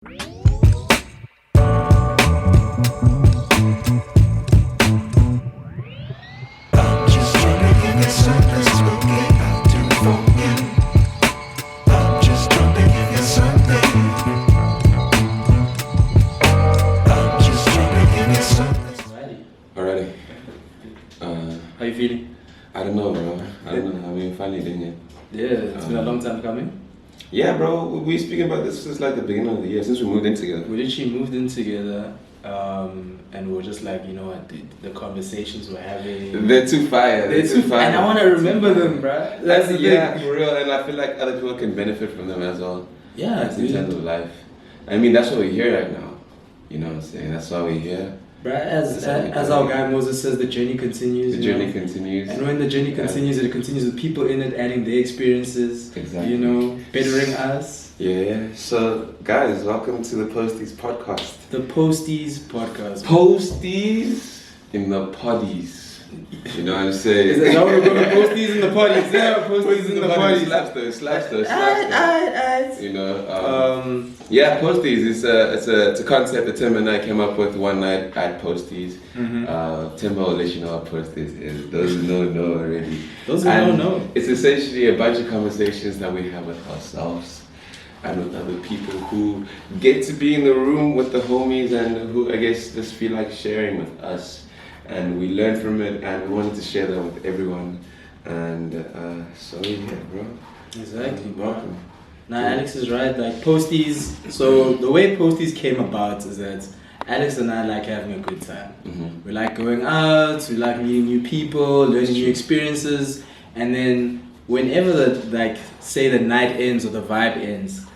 Alrighty. How you feeling? I don't know, bro. I don't know. I mean, finally doing it. Yeah, it's been a long time coming. Yeah, bro. We speaking about this since like the beginning of the year, since we moved in together. We literally moved in together, and we were just like, you know what, the conversations we're having. They're too fire. They're too fire. And I want to remember them, bro. That's the yeah, thing. for real. And I feel like other people can benefit from them as well. Yeah, in terms of life. I mean, that's what we're here right now. You know what I'm saying? That's why we're here. Bruh, as our guy Moses says, the journey continues. The journey continues. And when the journey continues, it continues with people in it, adding their experiences. Exactly. You know, bettering us. Yeah. So, guys, welcome to the Posties podcast. The Posties podcast. Posties in the Poddies. You know what I'm saying? Is that what we're going to Posties in the Poddies? Yeah, Posties in the Poddies. Slaps those. You know, yeah, Posties is it's a concept that Themba and I came up with one night at Posties. Themba will let you know what Posties is. Those who know already. Those who don't know. It's essentially a bunch of conversations that we have with ourselves and with other people who get to be in the room with the homies and who I guess just feel like sharing with us. And we learned from it, and we wanted to share that with everyone. And so yeah, bro. Exactly, bro. Welcome. Now Alex is right. Like Posties. So the way Posties came about is that Alex and I like having a good time. We like going out. We like meeting new people, learning new experiences. And then whenever say the night ends or the vibe ends,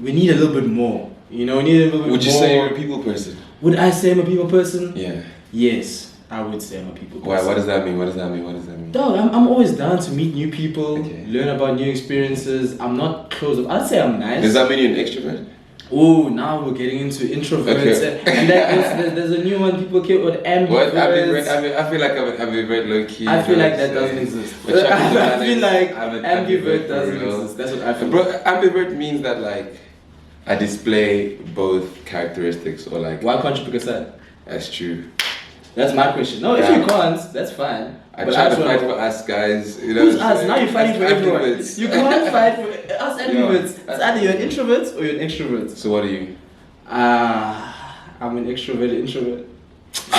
we need a little bit more. You know, we need a little bit more. Would you say you're a people person? Would I say I'm a people person? Yeah. Yes. I would say I'm a people person. Why? What does that mean? Dog, I'm always down to meet new people, Okay. learn about new experiences. I'm not closed up. I'd say I'm nice. Does that mean you're an extrovert? Oh, now we're getting into introverts. Okay. And there's a new one people call it ambiverts. What? I feel like I'm an ambivert low key. I feel like that doesn't exist. I feel like ambivert doesn't exist. That's what I feel. Bro, ambivert means that like I display both characteristics or like. Why can't you pick a side? That's true. That's my question. No, if you can't, that's fine. I try to fight for us guys. You know, who's us? Now you're fighting for everyone. Ambiverts. You can't fight for us ambiverts. It's either you're an introvert or you're an extrovert. So what are you? I'm an extroverted introvert. Look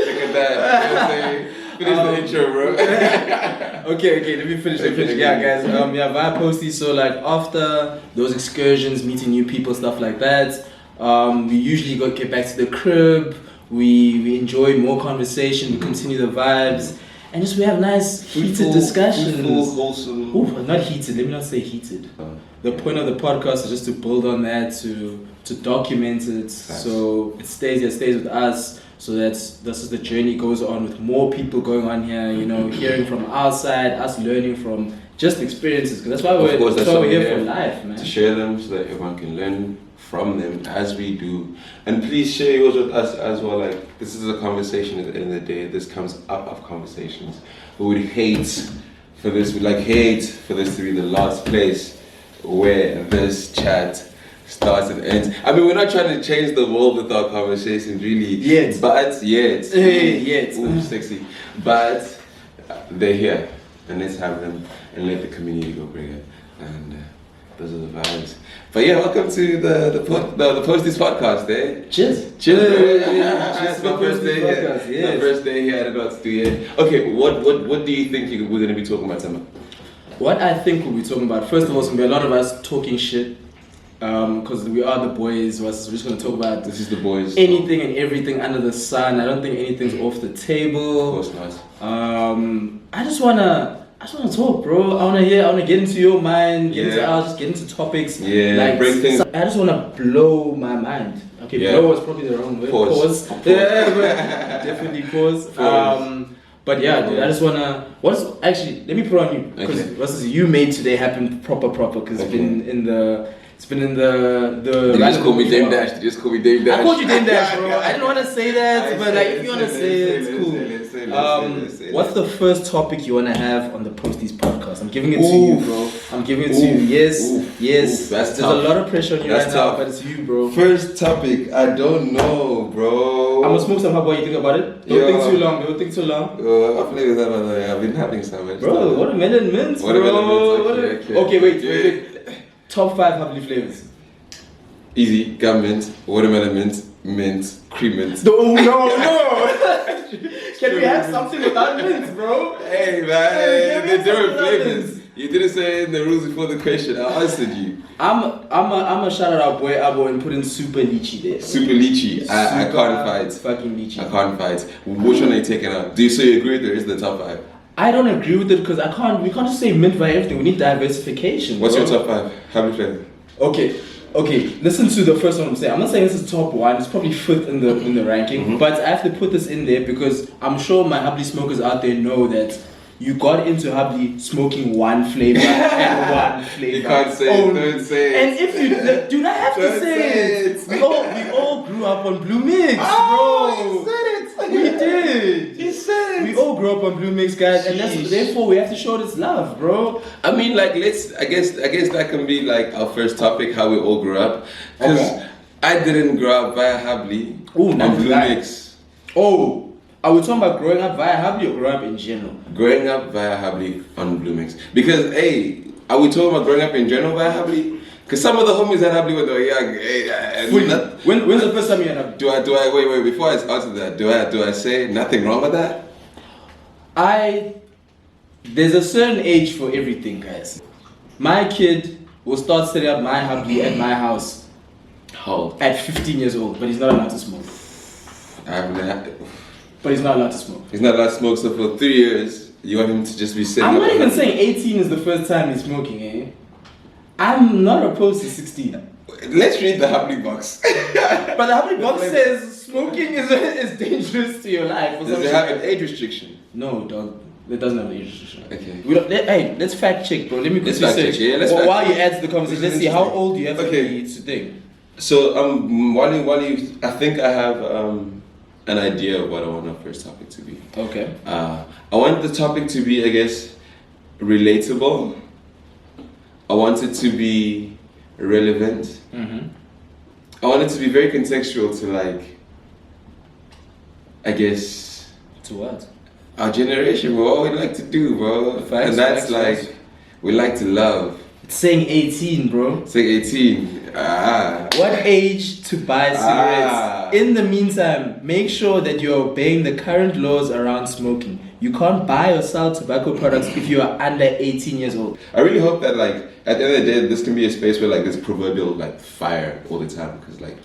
at that. Finish the intro, bro. Okay, let me finish. Yeah, guys. Via Posties. So like after those excursions, meeting new people, stuff like that. We usually get back to the crib. We enjoy more conversation. We continue the vibes, and just we have nice heated discussions. Fruitful, wholesome. Ooh, not heated. Let me not say heated. The point of the podcast is just to build on that, to document it, nice. So it stays with us. So that this is the journey goes on with more people going on here. You know, hearing from outside, us learning from just experiences. Because that's why we're here for life, man. To share them so that everyone can learn from them as we do. And please share yours with us as well. Like, this is a conversation at the end of the day. This comes up of conversations. We would hate for this to be the last place where this chat starts and ends. I mean, we're not trying to change the world with our conversations, really. Yet. Ooh, sexy. But they're here, and let's have them and let the community go bring it. And those are the vibes. But yeah, welcome to the Posties podcast, eh? Cheers, bro. It's my first day here. Yes. My first day here. I don't know what to do yet. Okay, what do you think we're going to be talking about, Themba? What I think we'll be talking about, first of all, it's going to be a lot of us talking shit. Because we are the boys, we're just going to talk about anything and everything under the sun. I don't think anything's off the table. Of course not. I just wanna talk, bro. I wanna get into your mind, get into topics. Yeah, like bring things. I just wanna blow my mind. Okay, yeah. Blow was probably the wrong word. Pause. Yeah, but definitely pause. But yeah, dude, I just wanna. Let me put on you because what you made today happen proper because it's been in the. It's been in the. They just call me Dame Dash. I called you Dame Dash, bro. I didn't want to say that, but like if you want to say it, it's cool. What's the first topic you want to have on the Posties podcast podcast. I'm giving it to you, bro. I'm giving it to you. Yes. That's There's tough. a lot of pressure on you That's right tough. now, but it's you, bro. First topic, I don't know, bro. I'm gonna smoke some. How about you think about it? Don't think too long. Don't think too long. What flavors have I? I've been having some. Bro, watermelon mints, bro. Watermelon mints, okay. Wait. Top 5 Hubbly flavors. Easy, gum mint, watermelon mint, cream mint. No. Can we have something without mints, bro? Hey man, they're different flavors. You didn't say in the rules before the question. I answered you. I'm a shout out our boy Abo and put in super lychee there. Super lychee. I can't fight. Fucking lychee. I can't fight. Which one are you taking out? Do you say you agree with it? Is the top 5? I don't agree with it because we can't just say mint by everything. We need diversification. What's bro. your top 5? How many flavors? Okay, listen to the first one I'm saying. I'm not saying this is top 1, it's probably 5th in the ranking, but I have to put this in there because I'm sure my Hubbly smokers out there know that you got into Hubbly smoking one flavor and one flavor. You can't say it, don't say it. And if you do not have to say it. We all grew up on Blue Mix, bro. Oh, you said it. We did. You said it. We all grew up on Blue Mix, guys, and therefore we have to show this love, bro. I mean, like, I guess that can be like our first topic, how we all grew up. Because I didn't grow up via Hubbly on Blue Mix. Oh, are we talking about growing up via Hubbly or growing up in general? Growing up via Hubbly on Blue Mix. Because, hey, are we talking about growing up in general via Hubbly? Because some of the homies had Hubbly when they were young. When's the first time you had Hubbly? Do I wait, before I answer that, do I say nothing wrong with that? There's a certain age for everything, guys. My kid will start setting up my Hubbly at my house. How? At 15 years old, but he's not allowed to smoke. But he's not allowed to smoke. He's not allowed to smoke, so for 3 years, you want him to just be sitting I'm up not even on- saying 18 is the first time he's smoking, eh? I'm not opposed to 16. Let's read the Hubbly box. But the Hubbly box says smoking is dangerous to your life. Does it have an age restriction? No, dog. It doesn't have an age restriction. Okay. Hey, let's fact check, bro. Let me Let's quickly fact check, search. yeah, let's Well, fact while check. you add to the conversation, let's see how old you have to Okay. be to think. So while you, I think I have an idea of what I want our first topic to be. Okay. I want the topic to be, I guess, relatable. I want it to be relevant. Mm-hmm. I want it to be very contextual to, like, I guess, To what? our generation, bro. What we like to do, bro. Facts, and that's facts, like, facts. we like to love. It's saying 18, bro. It's like 18. What age to buy cigarettes? In the meantime, make sure that you're obeying the current laws around smoking. You can't buy or sell tobacco products if you are under 18 years old. I really hope that, like, at the end of the day, this can be a space where, like, there's proverbial, like, fire all the time. Because, like,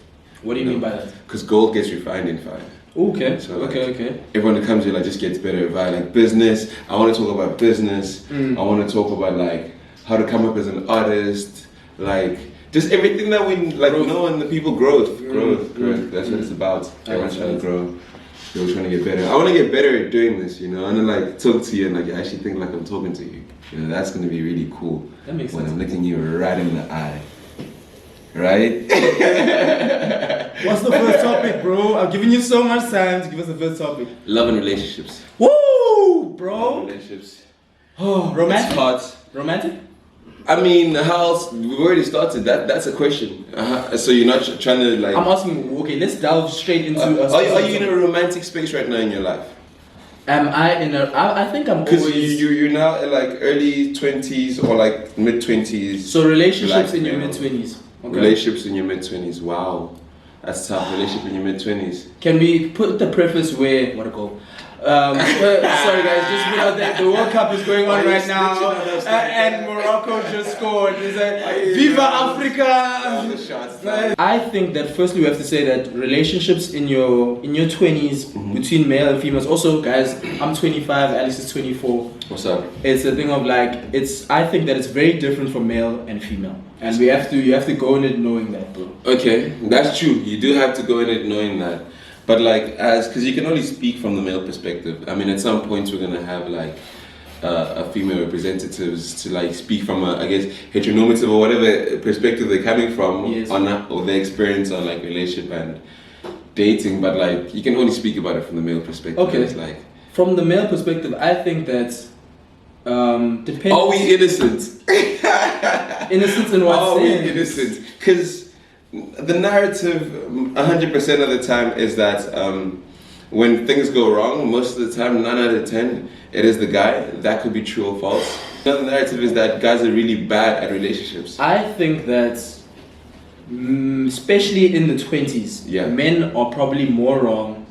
What do you mean by that? because gold gets refined in fire. Okay. So, like, okay. Everyone that comes here, like, just gets better via, like, business. I want to talk about business. I want to talk about, like, how to come up as an artist. Like, just everything that we, like, know, and the people growth. That's what it's about. Everyone's trying to grow. We're trying to get better. I want to get better at doing this, you know, and then, like, talk to you and, like, you actually think like I'm talking to you. You know, that's going to be really cool. That makes when sense. I'm looking you right in the eye. Right? What's the first topic, bro? I'm giving you so much time to give us the first topic. Love and relationships. Woo, bro. Relationships. Oh, romantic. It's hot. Romantic? I mean, how else? We've already started. That's a question. So you're not trying to, like. I'm asking. Okay, let's delve straight into. Are you in a romantic space right now in your life? Am I in a? I think I'm Because always. you're now in, like, early 20s or, like, mid 20s. So relationships Black in your male. mid 20s. Okay. Relationships in your mid 20s. Wow, that's tough. Relationship in your mid 20s. Can we put the preface where what I call? Sorry guys, just put out that the World Cup is going on Why are you right now, snitching on us like and Morocco just scored. It's like, Viva Africa! I think that firstly we have to say that relationships in your 20s between male and females. Also, guys, I'm 25, Alex is 24. What's up? It's a thing of like I think that it's very different for male and female, and you have to go in it knowing that, bro. Okay, that's true. You do have to go in it knowing that. But, like, because you can only speak from the male perspective. I mean, at some points we're gonna have, like, a female representatives to, like, speak from a, I guess, heteronormative or whatever perspective they're coming from, Yes. on that, or their experience on, like, relationship and dating. But, like, you can only speak about it from the male perspective. Okay. It's like, From the male perspective, I think that Depends. Are we innocent? Innocent in what Are we sense? innocent? Because the narrative, 100% of the time, is that when things go wrong, most of the time, 9 out of 10, it is the guy. That could be true or false. Another narrative is that guys are really bad at relationships. I think that, especially in the 20s, Yeah. men are probably more wrong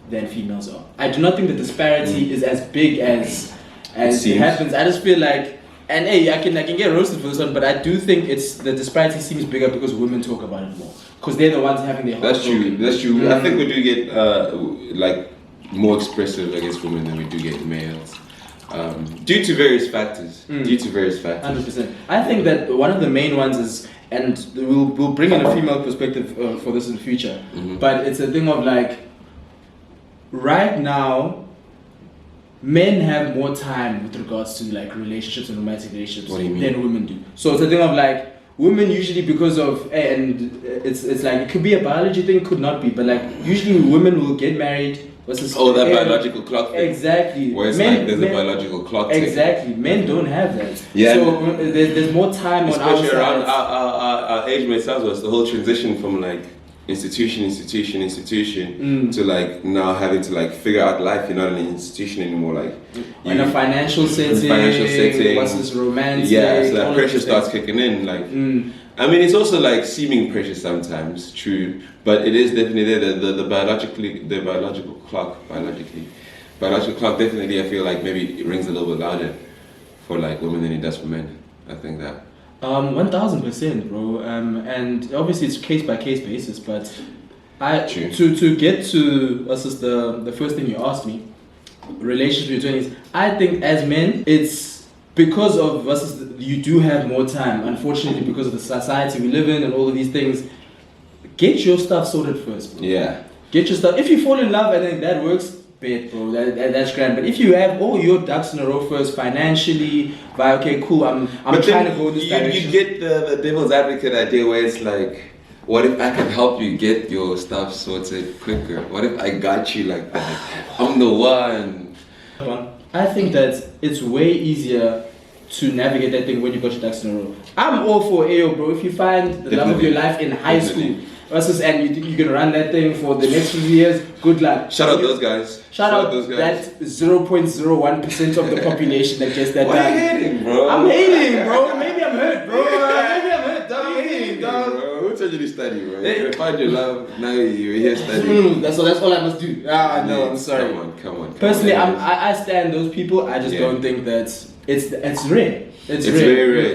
than females are. I do not think the disparity is as big as it seems. happens. I just feel like, and hey, I can get roasted for this one, but I do think the disparity seems bigger because women talk about it more. Because they're the ones having their hearts broken. That's true. I think we do get like more expressive against women than we do get males. Due to various factors. 100%. I think that one of the main ones is, and we'll bring in a female perspective for this in the future, but it's a thing of like, right now, men have more time with regards to like relationships and romantic relationships What do you mean? than women do. So it's a thing of like, women usually because of, and it's like, it could be a biology thing, could not be, but like usually women will get married. That biological clock thing. Exactly. Where it's like there's a biological clock thing. Exactly. Men don't have that. Yeah. So there's more time on our Especially side. around our age mates as well. It's the whole transition from like institution to like now having to like figure out life. You're not in an institution anymore. Like in a financial setting. What's this romantic? Yeah, so that pressure starts kicking in. Like I mean, it's also like seeming pressure sometimes, true, but it is definitely there. The biological clock definitely. I feel like maybe it rings a little bit louder for like women than it does for men. I think that. 1000%, bro. And obviously it's case by case basis, but True. to get to what's this, the first thing you asked me, relationship with 20s. I think as men, it's because of you do have more time, unfortunately, because of the society we live in and all of these things. Get your stuff sorted first, bro. Yeah. Get your stuff. If you fall in love and then that works, bet, bro. That's grand. But if you have all your ducks in a row first, financially, okay, cool. I'm trying to go this direction. You get the devil's advocate idea where it's like, what if I can help you get your stuff sorted quicker? What if I got you like that? I'm the one. I think that it's way easier to navigate that thing when you got your ducks in a row. I'm all for AO, bro. If you find the love of your life in high school, and you think you can run that thing for the next few years, good luck. Shout out those guys. Shout out those guys. That 0.01% of the population that gets that Why done. are you hating, bro? I'm hating, bro. Maybe I'm hurt, bro. Maybe I'm hurt, dog. I'm hating, dog. Bro, who told you to study, bro? You find your love, now you're here studying. That's all I must do. No, I'm sorry. Come on. Personally, I stand those people. I just don't think that it's rare. It's very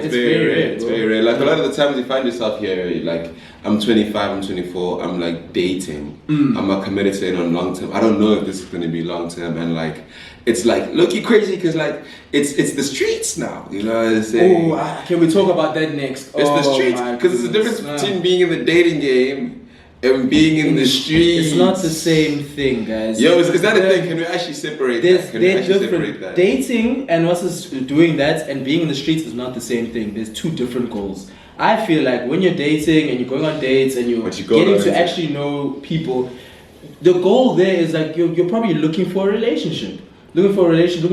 rare. Like a lot of the times you find yourself here, like I'm 25, I'm 24, I'm like dating. I'm not committed to it on long term. I don't know if this is gonna be long term, and like it's like look-y crazy because like it's the streets now. You know what I'm saying? Oh, can we talk about that next? It's the streets because there's a difference between being in the dating game and being in the streets. It's not the same thing, guys. Yo, is that a thing? Can we actually separate that? Can we actually separate that? Dating and doing that and being in the streets is not the same thing. There's two different goals. I feel like when you're dating and you're going on dates and you're getting to actually know people, the goal there is like you're probably looking for a relationship. Looking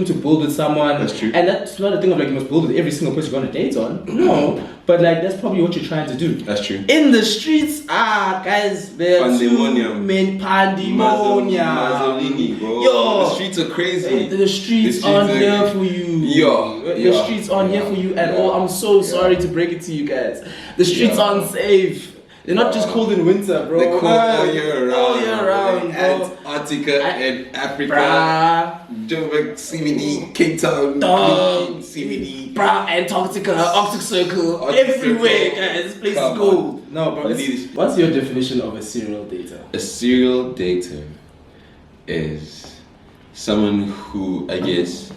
to build with someone. That's true. And that's not a thing of like you must build with every single person you're going to date on. No. But like that's probably what you're trying to do. That's true. In the streets, guys, there's pandemonium. Mazzolini, bro. Yo, the streets are crazy. The streets aren't here for you. The streets aren't here for you at all. I'm so sorry to break it to you guys. The streets aren't safe. They're not just cold in winter, bro. They're cold all year round. All year round, bro. Antarctica and Africa. Joburg, CBD, Cape Town, CBD. Antarctica, Arctic Circle, everywhere, guys. This place is cold. No, bro. What's your definition of a serial dater? A serial dater is someone who, I guess,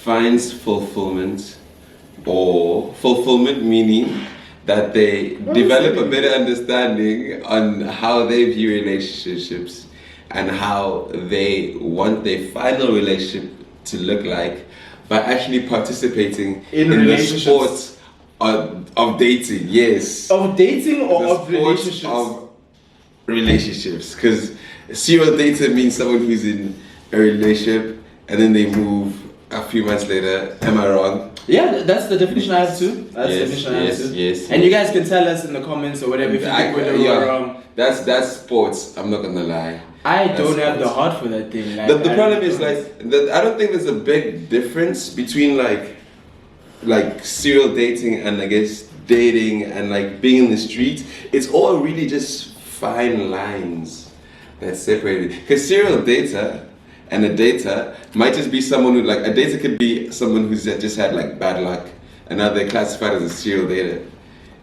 finds fulfillment meaning that they develop a better understanding on how they view relationships and how they want their final relationship to look like by actually participating in the sport of dating. Yes. Of dating or the of relationships? Of relationships. Because serial dater means someone who's in a relationship and then they move a few months later. Am I wrong? Yeah, that's the definition I have too. That's the definition I have too. Yes. And you guys can tell us in the comments or whatever if you think we're wrong. That's sports. I'm not gonna lie. I don't have the heart for that thing. Like, the problem is I don't think there's a big difference between like serial dating and I guess dating and like being in the street. It's all really just fine lines that separate it. Because serial dater and a dater might just be someone who like a dater could be someone who's just had like bad luck and now they're classified as a serial dater.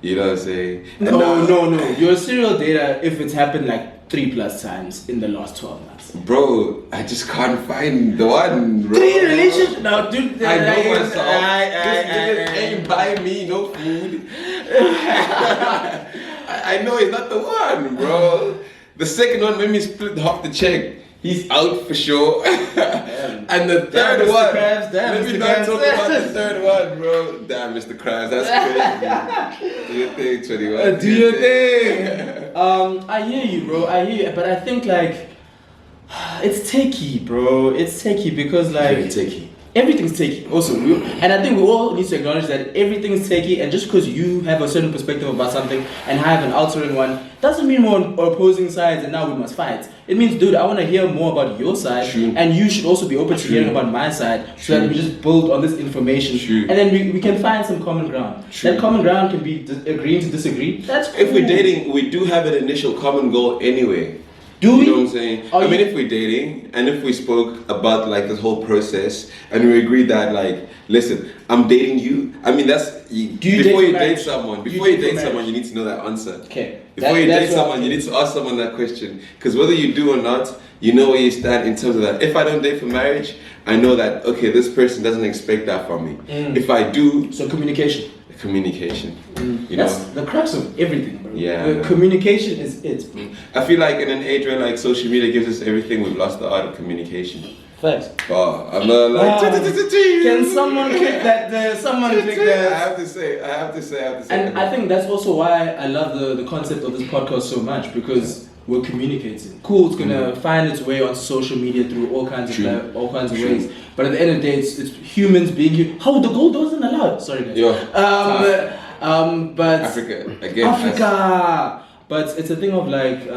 You know what I'm saying? No. You're a serial dater if it's happened like 3+ times in the last 12 months. Bro, I just can't find the one, bro. 3 relationships? No, dude. I know myself. This nigga ain't buying me no food. I know he's not the one, bro. The second one made me split half the check. He's out for sure. And the third one, let me not talk about the third one, bro. Damn, Mr. Krabs, that's crazy. Do your thing, 21. Do your thing. I hear you, bro. I hear you, but I think like it's techie, bro. It's techie because like very techie. Everything's techie. Also, and I think we all need to acknowledge that everything is techie. And just because you have a certain perspective about something and I have an altering one, doesn't mean we're on opposing sides and now we must fight. It means, dude, I want to hear more about your side, and you should also be open to hearing about my side, so that we just build on this information, and then we can find some common ground. That common ground can be agreeing to disagree. That's cool. If we're dating, we do have an initial common goal anyway. Do we? You know what I'm saying? I mean, if we're dating and if we spoke about like this whole process and we agreed that like, listen, I'm dating you. I mean, that's before you date someone. Before you date someone, you need to know that answer. Okay. Before you date someone, you need to ask someone that question. Because whether you do or not, you know where you stand in terms of that. If I don't date for marriage, I know that okay, this person doesn't expect that from me. If I do, so communication. You That's know, the crux of everything, bro. Yeah. Communication is it, bro. I feel like in an age where like social media gives us everything, we've lost the art of communication. Facts. Oh, I'm not like. Can someone click that? Someone click that. I have to say. And I think that's also why I love the concept of this podcast so much, because we're communicating. Cool, it's gonna find its way onto social media through all kinds of ways. But at the end of the day, it's humans being How the gold wasn't allowed. Sorry guys. But Africa. But it's a thing of like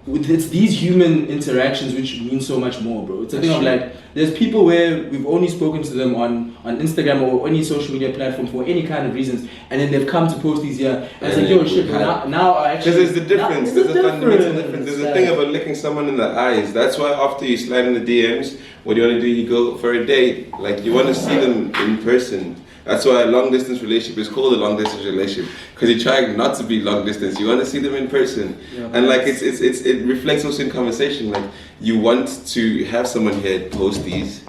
it's these human interactions which mean so much more, bro. It's a thing of like there's people where we've only spoken to them on Instagram or any social media platform for any kind of reasons, and then they've come to Posties here and it's like, yo, shit, now I actually. Because there's the difference. There's a fundamental difference. There's a thing about looking someone in the eyes. That's why after you slide in the DMs, what do you want to do? You go for a date. Like you want to see them in person. That's why a long distance relationship is called a long distance relationship, because you're trying not to be long distance. You want to see them in person, and like it reflects also in conversation. Like you want to have someone here at Posties,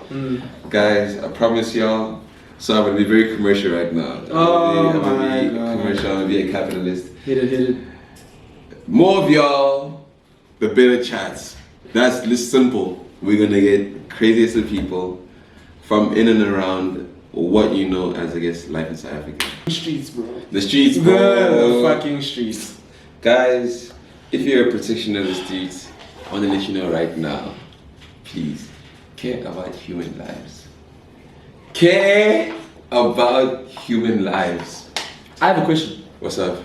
guys. I promise y'all. So I'm gonna be very commercial right now. I'm gonna be commercial. I'm gonna be a capitalist. Hit it. More of y'all, the better chats. That's just simple. We're gonna get craziest of people from in and around what you know as, I guess, life in South Africa. Streets, bro. The streets, bro. The fucking streets. Guys, if you're a practitioner of the streets, I want to let you know right now, please, care about human lives. Care about human lives. I have a question. What's up?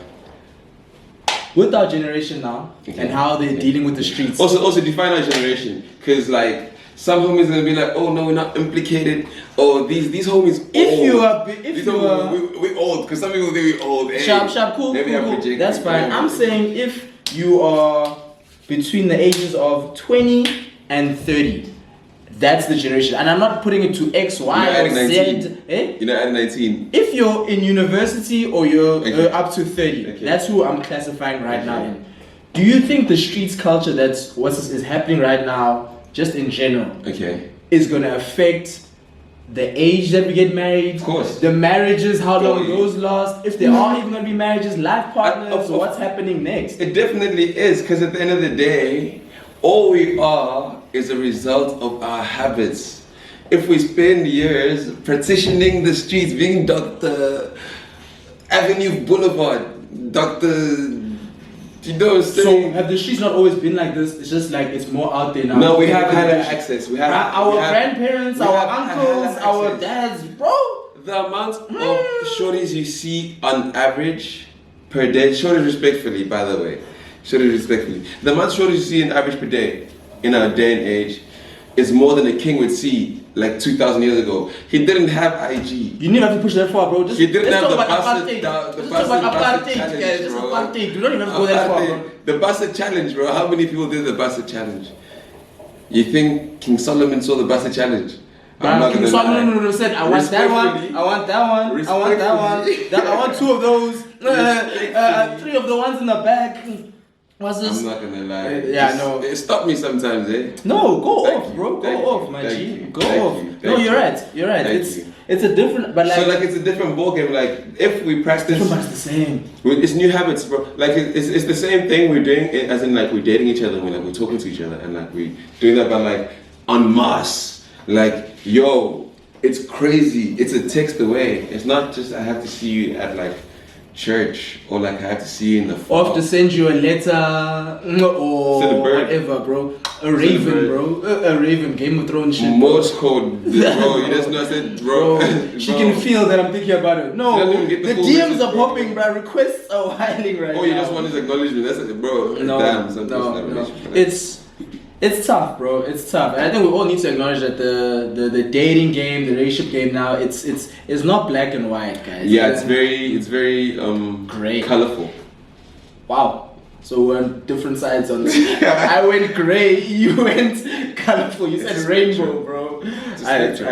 With our generation now, and how they're dealing with the streets. Also define our generation, because like, some homies gonna be like, oh no, we're not implicated. Oh, these homies. We old, because some people think we old. Hey, sharp, cool. That's fine. I'm saying if you are between the ages of 20 and 30, that's the generation. And I'm not putting it to X, Y, or Z. You're not at 19. If you're in university or you're up to 30, that's who I'm classifying right now in. Do you think the streets culture that's is happening right now, just in general, is going to affect the age that we get married? Of course. The marriages, how long those last, if there are even going to be marriages, life partners, what's happening next? It definitely is, because at the end of the day, all we are is a result of our habits. If we spend years partitioning the streets, being Dr. Avenue Boulevard, Dr. You know what I'm So saying? have the streets not always been like this? It's just like it's more out there now. No, we have had access. We have our grandparents, our have uncles, our access. dads, bro. The amount of shorties you see on average per day, shorties respectfully, by the way, shorties respectfully, the amount of shorties you see on average per day in our day and age is more than a king would see like 2,000 years ago. He didn't have IG. You didn't have to push that far, bro. Just, He didn't have talk the about bastard, apartheid. the Just talk about bastard apartheid, challenge, guys. Just bro. apartheid. You don't even have to go that far, bro. The bastard challenge, bro. How many people did the bastard challenge? You think King Solomon saw the bastard challenge? I'm not King gonna Solomon lie. said, I want that one, I want that one, I want that one, I want 2 of those, 3 of the ones in the back. What's this? I'm not gonna lie. Yeah, no. It stopped me sometimes, eh? No, go Thank off, you, bro. thank Go off, you, my thank G. you, Go thank off. you, No, thank you're you. right. You're right. Thank It's you. it's a different, but like. So like it's a different ballgame. Like if we practice, Everybody's the same. it's new habits, bro. Like it's the same thing we're doing. As in like we're dating each other, we're talking to each other, and like we doing that, but like en masse. Like yo, it's crazy. It's a text away. It's not just I have to see you at like church or like I have to see you in the Or have to send you a letter Send a or bird. whatever, bro. A raven, bird. bro. A raven. Game of Thrones shit. Morse code, bro. You just know I said, bro. She can feel that I'm thinking about it. She No, doesn't even get the the full DMs message, are bro. popping, bro. Requests are whining right now. Oh, you just want his acknowledgement. That's it, bro. No, Damn, sometimes no, that no. relationship. It's tough, bro. It's tough. And I think we all need to acknowledge that the dating game, the relationship game now, it's not black and white, guys. Yeah, it's very Gray. colorful. Wow. So we're on different sides on this. I went grey, you went colorful. You said It's a rainbow, spectrum. bro. It's a spectrum.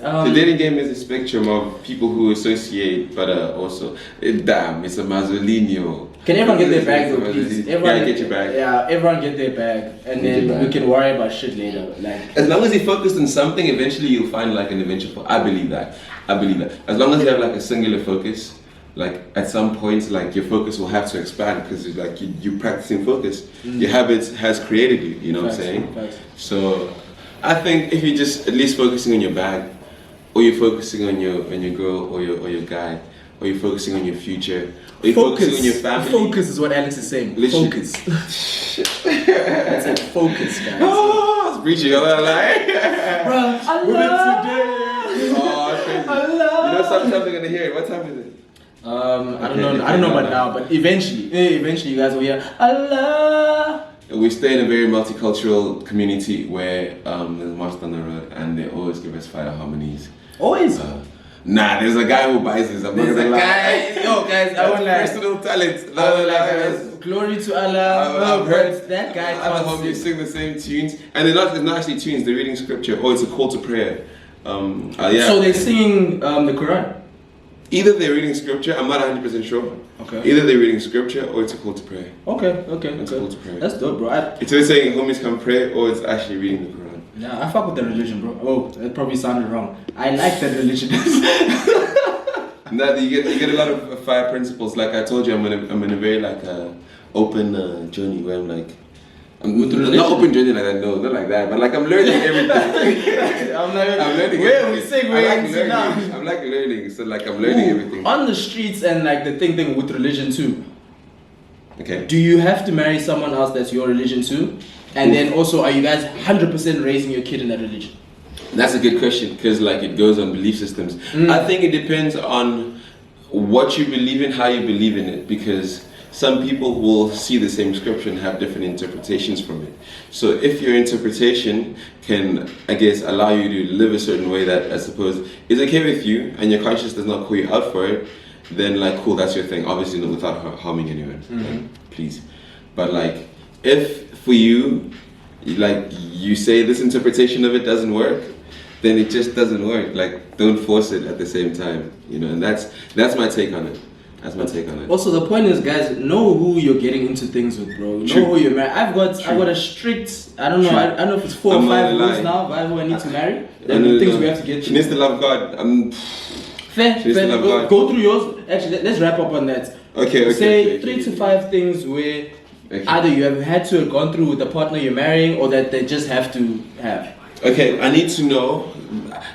Alright. The dating game is a spectrum of people who associate, but also, damn, it's a Mazzolino. Can everyone get their bag It's a though, please? Mazzolini. Everyone Yeah, get your bag. Yeah, everyone get their bag, and Get then your bag. we can worry about shit later. Like, As long as you focus on something, eventually you'll find like an eventual. I believe that. As long as you have like a singular focus, like at some point, like your focus will have to expand because it's like you're practicing focus. Your habits has created you. You know what I'm saying? Facts. So, I think if you're just at least focusing on your bag, or you're focusing on your girl or your guy, or you're focusing on your future, or you're focusing on your family. Focus is what Alex is saying. Literally. Focus. That's it. Focus, guys. Oh, it's preaching. I'm not lying. Bruh, Oh, crazy. You know, sometimes they're gonna hear it. What time is it? I don't know about now, but eventually you guys will hear Allah. We stay in a very multicultural community where there's mosque on the road and they always give us fire harmonies. Always. Nah, there's a guy who buys this. I'm not There's gonna a lie. guy. Yo, guys, I want like. personal talent. I was like, glory to Allah. I've heard that guy. other can't homies sing. sing the same tunes, and they're not actually tunes. They're reading scripture, or it's a call to prayer. Yeah. So they're singing the Quran. Either they're reading scripture. I'm not 100% sure. Okay. Either they're reading scripture or it's a call to prayer. Okay. It's a call to prayer. That's dope, bro. It's either saying homies come pray or it's actually reading the Quran. Yeah, I fuck with that religion, bro. Oh, that probably sounded wrong. I like that religion. Now you get a lot of fire principles. Like I told you, I'm in a very like open journey where I'm like. Not open journey like that, no, not like that, but like I'm learning everything. I'm learning where we everything. segue I like into learning. now. I'm like learning, so like I'm learning everything. On the streets and like the thing with religion too. Okay. Do you have to marry someone else that's your religion too? And then also, are you guys 100% raising your kid in that religion? That's a good question because like it goes on belief systems. I think it depends on what you believe in, how you believe in it, because some people will see the same scripture and have different interpretations from it. So if your interpretation can, I guess, allow you to live a certain way that I suppose is okay with you and your conscience does not call you out for it, then like cool, that's your thing. Obviously not without harming anyone, like, please. But like if for you, like you say this interpretation of it doesn't work, then it just doesn't work. Like don't force it at the same time, you know. And that's my take on it. That's my take on it. Also, the point is, guys, know who you're getting into things with, bro. True. Know who you're married. I've got a strict. I don't know. I don't know if it's 4 or 5 rules now. By who I need to marry. Then the things we have to get She to. needs to love God. Fair. She needs to love God. Go through yours. Actually, let's wrap up on that. Okay. Say 3 to 5 things where either you have had to have gone through with the partner you're marrying, or that they just have to have. Okay, I need to know.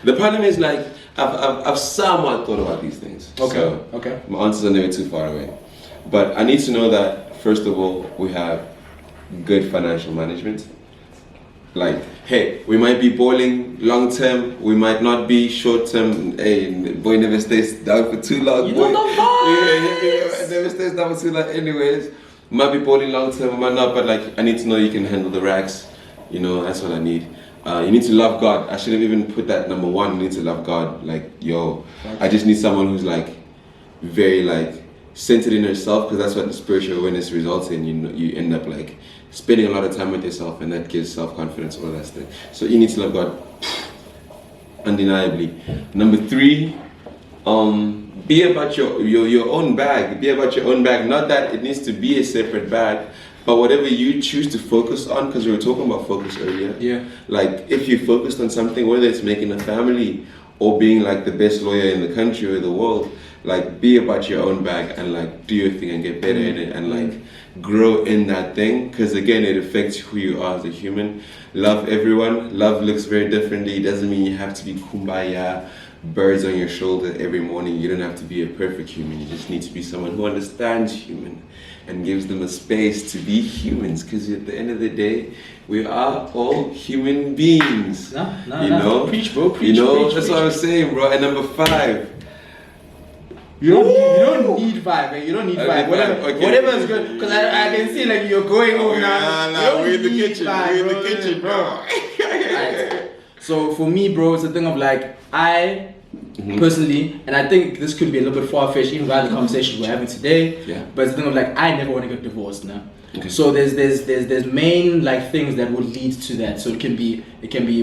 The problem is like I've somewhat thought about these things. Okay. So Okay. my answers are never too far away. But I need to know that first of all, we have good financial management. Like, hey, we might be balling long term, we might not be short term. Hey, boy never stays down for too long. You boy. know the vibes. Yeah, never stays down for too long. Anyways, might be balling long term, might not, but like, I need to know you can handle the racks. You know, that's what I need. You need to love God. I should have even put that number one. You need to love God. Like, yo, I just need someone who's like very like centered in herself, because that's what the spiritual awareness results in. You end up like spending a lot of time with yourself, and that gives self-confidence, all that stuff. So you need to love God, undeniably. Number 3, be about your own bag. Be about your own bag. Not that it needs to be a separate bag, but whatever you choose to focus on, because we were talking about focus earlier. Yeah. Like, if you focused on something, whether it's making a family or being like the best lawyer in the country or the world, like, be about your own bag and like do your thing and get better in it, and like grow in that thing, because again, it affects who you are as a human. Love everyone. Love looks very differently. It doesn't mean you have to be kumbaya, birds on your shoulder every morning. You don't have to be a perfect human. You just need to be someone who understands human and gives them a space to be humans, because at the end of the day, we are all human beings. No. Preach, bro. Preach, you know, preach, that's preach. what I'm saying, bro. And number 5. You don't need 5, man. You don't need 5. Whatever is good. Because I can see like you're going home now. Nah, we're in the kitchen. We're in the kitchen, bro. Right. So for me, bro, it's a thing of like, personally, and I think this could be a little bit far-fetched even by the conversation we're having today. Yeah. But it's a thing of like, I never want to get divorced now. Okay. So there's main like things that would lead to that. So it can be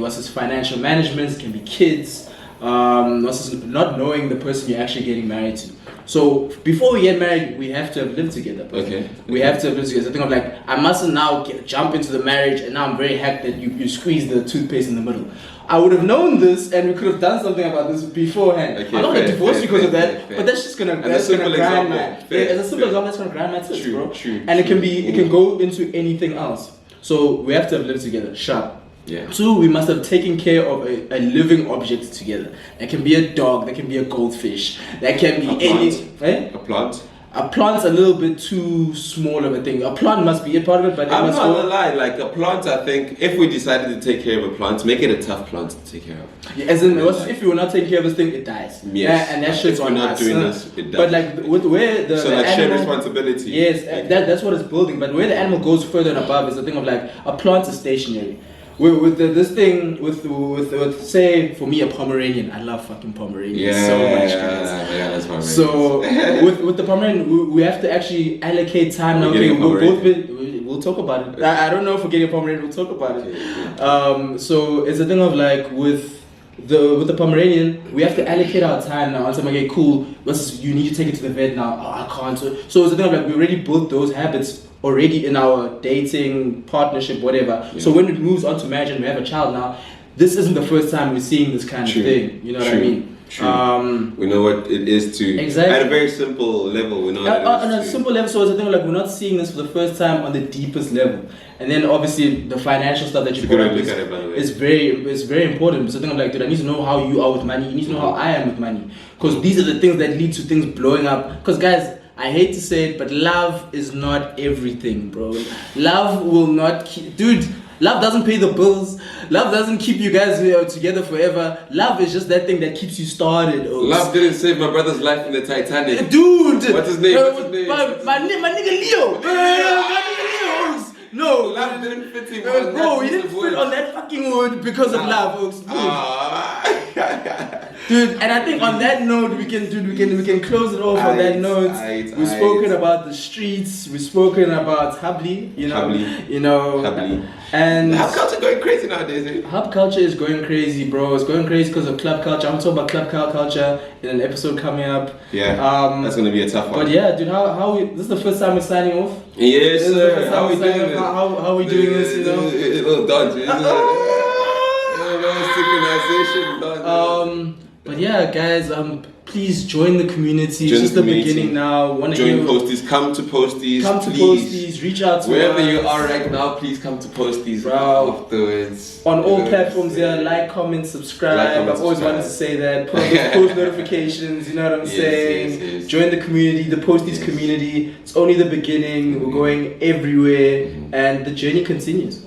what's this, financial management, it can be kids, not knowing the person you're actually getting married to. So before we get married, we have to have lived together. Okay. We have to have lived together. So think of like, I mustn't now jump into the marriage and now I'm very happy that you squeeze the toothpaste in the middle. I would have known this and we could have done something about this beforehand. Okay, I'm not gonna divorce because of that, fair. but that's just gonna grind my. As a simple example, that's gonna grind my tits, bro. True. And it can go into anything else. So we have to have lived together. Sharp. Yeah. 2, we must have taken care of a living object together. That can be a dog, that can be a goldfish, that can be A plant? A plant's a little bit too small of a thing. A plant must be a part of it, but it I'm must not go. gonna lie, like a plant, I think, if we decided to take care of a plant, make it a tough plant to take care of. Yeah, as in, if you were not taking care of this thing, it dies. Yes. Yeah, and that shit's If on we're not us. doing this, it dies. But like, where the So the like shared animal, responsibility. yes, that's what it's building. But where the animal goes further and above is the thing of like, a plant is stationary. With say for me a Pomeranian, I love fucking Pomeranians so much, guys. Yeah, that's Pomeranians. So with the Pomeranian, we have to actually allocate time now. Okay, we'll talk about it. I don't know if we're getting a Pomeranian. We'll talk about it. Okay. So it's a thing of like with the Pomeranian, we have to allocate our time now. Until okay, cool. You need to take it to the vet now. Oh, I can't. So it's a thing of like we already built those habits already in our dating, partnership, whatever. Yeah. So when it moves on to marriage and we have a child now, this isn't the first time we're seeing this kind of thing. You know what I mean? True. We know what it is to, exactly. At a very simple level, we know on a simple level, so it's a thing like we're not seeing this for the first time on the deepest level. And then obviously the financial stuff that you brought up is very important. It's a thing of like, dude, I need to know how you are with money. You need to know how I am with money. Because these are the things that lead to things blowing up. Because guys, I hate to say it, but love is not everything, bro. Love will not keep... Dude, love doesn't pay the bills. Love doesn't keep you guys together forever. Love is just that thing that keeps you started. Love didn't save my brother's life in the Titanic. Dude! What's his name? My nigga Leo! My nigga Leo! No, love didn't fit him. Bro, he didn't fit on that fucking wood because of love, folks. Dude, and I think on that note we can close it off on that note. We've spoken about the streets, we've spoken about Habli, Habli. And hub culture going crazy nowadays, eh? Hub culture is going crazy, bro. It's going crazy because of club culture. I'm talking about club culture in an episode coming up. Yeah. That's gonna be a tough one. But yeah, dude, this is the first time we're signing off. Yes, sir. How we doing this? How we doing this, you know? A little dodgy. Synchronization done. But yeah, guys, please join the community. Join It's just the the community. beginning now. Want to Join Posties. Come to Posties. Come to please. Posties. Reach out to Wherever us. you are right now, please come to Posties Bro. afterwards. On all You know, platforms here, like, comment, subscribe. Like, comment, I've always subscribe. wanted to say that. Put on those post notifications, you know what I'm Yes, saying? yes. Join the community, the Posties Yes. community. It's only the beginning. We're going everywhere, and the journey continues.